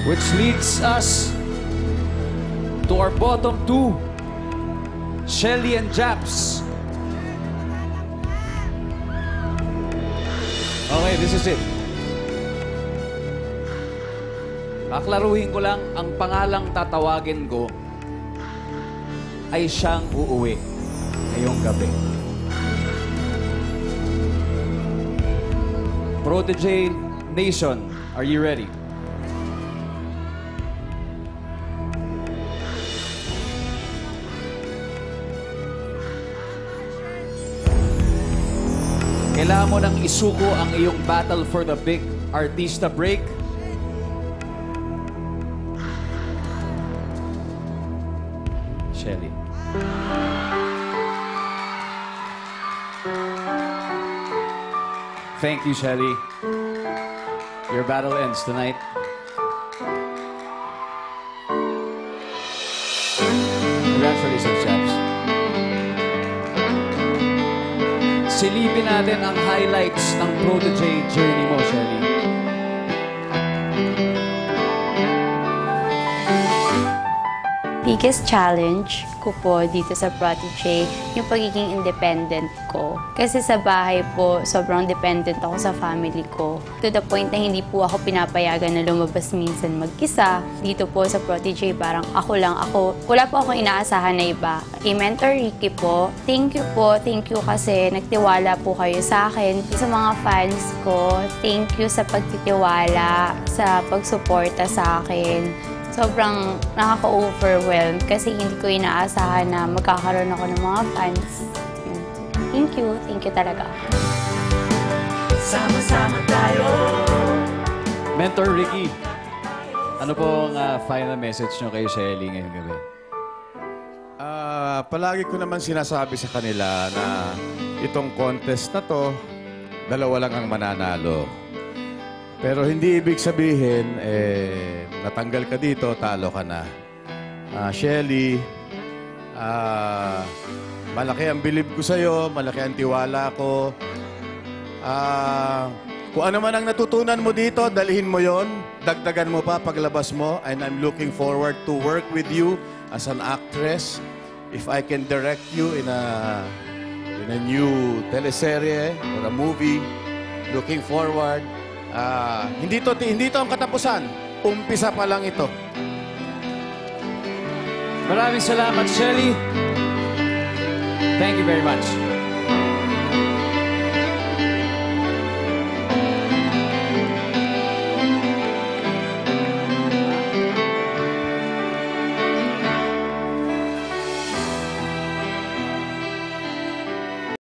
Which leads us to our bottom two, Shelly and Japs. Okay, this is it. Paklaruhin ko lang, ang pangalang tatawagin ko ay siyang uuwi ngayong gabi. Protege Nation, are you ready? Kailangan mo nang isuko ang iyong battle for the big artista break. Shelly. Thank you, Shelly. Your battle ends tonight. Congratulations, Chaps. Silipin natin ang highlights ng Protege journey mo, Shelly. Biggest challenge ko po dito sa Protege, yung pagiging independent ko. Kasi sa bahay po, sobrang dependent ako sa family ko. To the point na hindi po ako pinapayagan na lumabas minsan mag-isa. Dito po sa Protege, parang ako lang ako. Wala po akong inaasahan na iba. Mentor Ricky po, thank you kasi nagtiwala po kayo sa akin. Sa mga fans ko, thank you sa pagtitiwala, sa pagsuporta sa akin. Sobrang nakaka-overwhelm kasi hindi ko inaasahan na magkakaroon ako ng mga fans. Thank you talaga. Sama-sama tayo. Mentor Ricky, ano pong final message nyo kay Shelly ngayong gabi? Palagi ko naman sinasabi sa kanila na itong contest na to, dalawa lang ang mananalo. Pero hindi ibig sabihin, natanggal ka dito, talo ka na. Shelly, malaki ang bilib ko sa'yo, malaki ang tiwala ko. Kung ano man ang natutunan mo dito, dalhin mo yon, dagdagan mo pa paglabas mo, and I'm looking forward to work with you as an actress. If I can direct you in a new teleserye or a movie, looking forward. Hindi to ang katapusan. Umpisa pa lang ito. Maraming salamat, Shelly. Thank you very much.